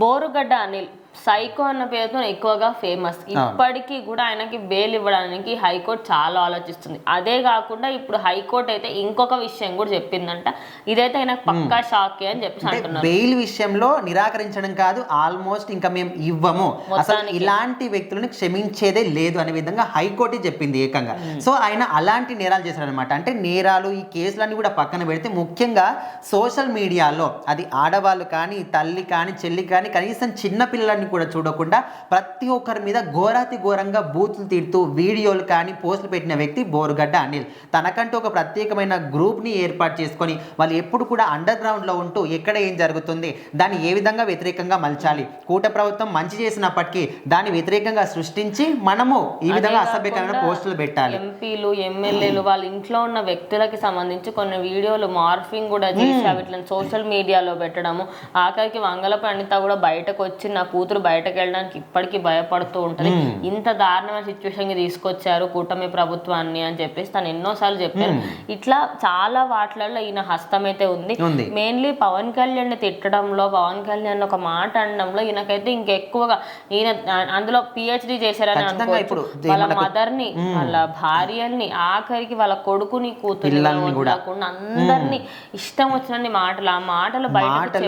Borugadda Anil psycho అన్న పేరుతో ఎక్కువగా ఫేమస్. ఇప్పటికీ కూడా ఆయనకి బెయిల్ ఇవ్వడానికి హైకోర్టు చాలా ఆలోచిస్తుంది. అదే కాకుండా ఇప్పుడు హైకోర్టు అయితే ఇంకొక విషయం కూడా చెప్పిందంట. ఇదైతే ఆయనకు పక్కా షాక్ అని చెప్పేసి అంటున్నారు. బెయిల్ విషయంలో నిరాకరించడం కాదు, ఆల్మోస్ట్ ఇంకా మేము ఇవ్వము, అసలు ఇలాంటి వ్యక్తులను క్షమించేదే లేదు అనే విధంగా హైకోర్టు చెప్పింది ఏకంగా. సో ఆయన అలాంటి నేరాలు చేశారు అనమాట. అంటే నేరాలు ఈ కేసులన్నీ కూడా పక్కన పెడితే ముఖ్యంగా సోషల్ మీడియాలో అది ఆడవాళ్ళు కానీ, తల్లి కానీ, చెల్లి కానీ, కనీసం చిన్న పిల్లలని కూడా చూడకుండా ప్రతి ఒక్కరి మీద ఘోరాతి ఘోరంగా బూతులు తిడుతూ వీడియోలు కానీ పోస్టులు పెట్టిన వ్యక్తి బోరుగడ్డ అనిల్. తనకంటూ ఒక ప్రత్యేకమైన గ్రూప్ని ఏర్పాటు చేసుకొని వాళ్ళు ఎప్పుడు కూడా అండర్ గ్రౌండ్లో ఉంటూ ఎక్కడ ఏం జరుగుతుంది, దాన్ని ఏ విధంగా వ్యతిరేకంగా మలచాలి, కూట ప్రభుత్వం మంచి చేసినప్పటికీ దాన్ని వ్యతిరేకంగా సృష్టించి మనము ఈ విధంగా అసభ్యకరమైన పోస్టులు పెట్టాలి. ఎంపీలు, ఎమ్మెల్యేలు వాళ్ళ ఇంట్లో ఉన్న వ్యక్తులకి సంబంధించి కొన్ని వీడియోలు మార్ఫింగ్ కూడా చేసి వీటిని సోషల్ మీడియాలో పెట్టడము, ఆఖరికి వంగలపై అనిత కూడా బయటకు వచ్చి నా కూతురు బయటకు వెళ్ళడానికి ఇప్పటికీ భయపడుతూ ఉంటుంది. ఇంత దారుణమైన సిచ్యువేషన్ కి తీసుకొచ్చారు కూటమి ప్రభుత్వాన్ని అని చెప్పేసి తను ఎన్నోసార్లు చెప్పారు. ఇట్లా చాలా వాటిలలో ఈయన హస్తం అయితే ఉంది. మెయిన్లీ పవన్ కళ్యాణ్ తిట్టడంలో, పవన్ కళ్యాణ్ ఒక మాట అనడంలో ఈయనకైతే ఇంకెక్కువగా ఈయన అందులో పిహెచ్డి చేశారని అనుకోవచ్చు. వాళ్ళ మదర్ ని, వాళ్ళ భార్యల్ని, ఆఖరికి వాళ్ళ కొడుకుని, కూతురు కాకుండా అందరినీ ఇష్టం వచ్చినన్ని మాటలు, ఆ మాటలు బయట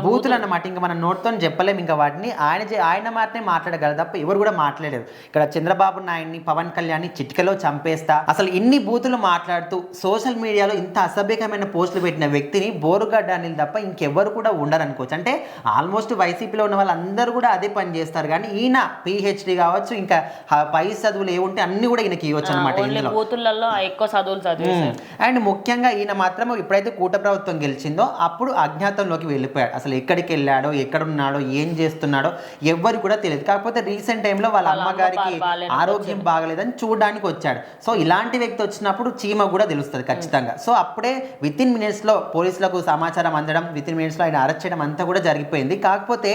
బూతులు అన్నమాట. ఇంకా మనం నోట్తో చెప్పలేము. ఇంకా వాటిని ఆయన మాత్రమే మాట్లాడగలరు తప్ప ఎవరు కూడా మాట్లాడలేరు. ఇక్కడ చంద్రబాబు నాయుడిని, పవన్ కళ్యాణ్ చిటికలో చంపేస్తా, అసలు ఇన్ని బూతులు మాట్లాడుతూ సోషల్ మీడియాలో ఇంత అసభ్యకరమైన పోస్టులు పెట్టిన వ్యక్తిని బోరుగడ్డ అనిల్ తప్ప ఇంకెవ్వరు కూడా ఉండరు అనుకోవచ్చు. అంటే ఆల్మోస్ట్ వైసీపీలో ఉన్న వాళ్ళందరూ కూడా అదే పని చేస్తారు. కానీ ఈయన పిహెచ్డి కావచ్చు, ఇంకా పై చదువులు ఏముంటే అన్ని కూడా ఈయనకి ఇవ్వచ్చు అనమాట. అండ్ ముఖ్యంగా ఈయన మాత్రం ఎప్పుడైతే కూట ప్రభుత్వం గెలిచిందో అప్పుడు అజ్ఞాతంలోకి వెళ్ళిపోయాడు. అసలు ఎక్కడికి వెళ్ళాడో, ఎక్కడున్నాడో, ఏం చేస్తున్నాడో ఎవ్వరు కూడా తెలియదు. కాకపోతే రీసెంట్ టైంలో వాళ్ళ అమ్మగారికి ఆరోగ్యం బాగలేదని చూడడానికి వచ్చాడు. సో ఇలాంటి వ్యక్తి వచ్చినప్పుడు చీమ కూడా తెలుస్తుంది ఖచ్చితంగా. సో అప్పుడే విత్ ఇన్ మినిట్స్లో పోలీసులకు సమాచారం అందడం, విత్ ఇన్ మినిట్స్లో ఆయన అరెస్ట్ చేయడం అంతా కూడా జరిగిపోయింది. కాకపోతే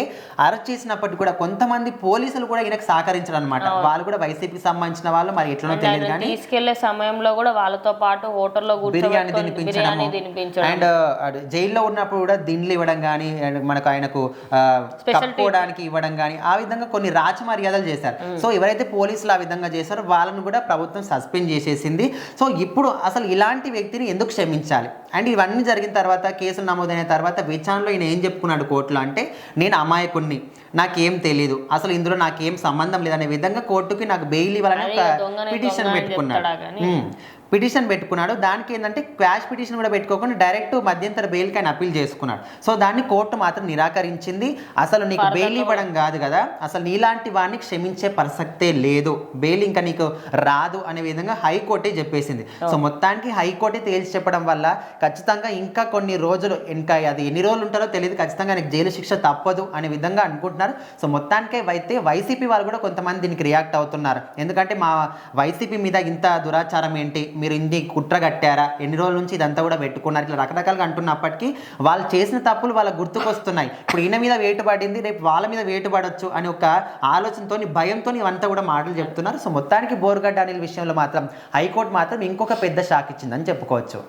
అరెస్ట్ చేసినప్పటికీ కూడా కొంతమంది పోలీసులు కూడా ఈయనకు సహకరించారు అనమాట. వాళ్ళు కూడా వైసీపీకి సంబంధించిన వాళ్ళు, మరి ఎట్లనో తెలియదు కానీ తీసుకెళ్లే సమయంలో కూడా వాళ్ళతో పాటు హోటల్లో బిర్యానీ తినిపించడం, అండ్ జైల్లో ఉన్నప్పుడు కూడా దిండ్లు ఇవ్వడం కానీ, మనకు ఆయనకు కప్పుకోవడానికి ఇవ్వడం కానీ, ఆ విధంగా కొన్ని రాచ మర్యాదలు చేశారు. సో ఎవరైతే పోలీసులు ఆ విధంగా చేశారో వాళ్ళను కూడా ప్రభుత్వం సస్పెండ్ చేసేసింది. సో ఇప్పుడు అసలు ఇలాంటి వ్యక్తిని ఎందుకు క్షమించాలి? అండ్ ఇవన్నీ జరిగిన తర్వాత, కేసులు నమోదైన తర్వాత విచారణలో ఈయన ఏం చెప్పుకున్నాడు కోర్టులో అంటే, నేను అమాయకుణ్ణి, నాకేం తెలీదు, అసలు ఇందులో నాకేం సంబంధం లేదనే విధంగా కోర్టుకి నాకు బెయిల్ ఇవ్వాలని ఒక పిటిషన్ పెట్టుకున్నాడు. దానికి ఏంటంటే క్వాష్ పిటిషన్ కూడా పెట్టుకోకుండా డైరెక్ట్ మధ్యంతర బెయిల్కి ఆయన అప్పీల్ చేసుకున్నాడు. సో దాన్ని కోర్టు మాత్రం నిరాకరించింది. అసలు నీకు బెయిల్ ఇవ్వడం కాదు కదా, అసలు నీలాంటి వాడిని క్షమించే ప్రసక్తే లేదు, బెయిల్ ఇంకా నీకు రాదు అనే విధంగా హైకోర్టే చెప్పేసింది. సో మొత్తానికి హైకోర్టే తేల్చి చెప్పడం వల్ల ఖచ్చితంగా ఇంకా కొన్ని రోజులు, ఇంకా అది ఎన్ని రోజులు ఉంటారో తెలియదు, ఖచ్చితంగా ఆయనకు జైలు శిక్ష తప్పదు అనే విధంగా అనుకుంటున్నారు. సో మొత్తానికి అయితే వైసీపీ వాళ్ళు కూడా కొంతమంది దీనికి రియాక్ట్ అవుతున్నారు. ఎందుకంటే మా వైసీపీ మీద ఇంత దురాచారం ఏంటి, మీరు ఇన్ని కుట్ర కట్టారా, ఎన్ని రోజుల నుంచి ఇదంతా కూడా పెట్టుకున్నారు, ఇట్లా రకరకాలుగా అంటున్నప్పటికీ వాళ్ళు చేసిన తప్పులు వాళ్ళ గుర్తుకొస్తున్నాయి. ఇప్పుడు ఈయన మీద వేటు పడింది, రేపు వాళ్ళ మీద వేటు పడవచ్చు అని ఒక ఆలోచనతో, భయంతో ఇవంతా కూడా మాటలు చెప్తున్నారు. సో మొత్తానికి బోరుగడ్డ అనిల్ విషయంలో మాత్రం హైకోర్టు మాత్రం ఇంకొక పెద్ద షాక్ ఇచ్చిందని చెప్పుకోవచ్చు.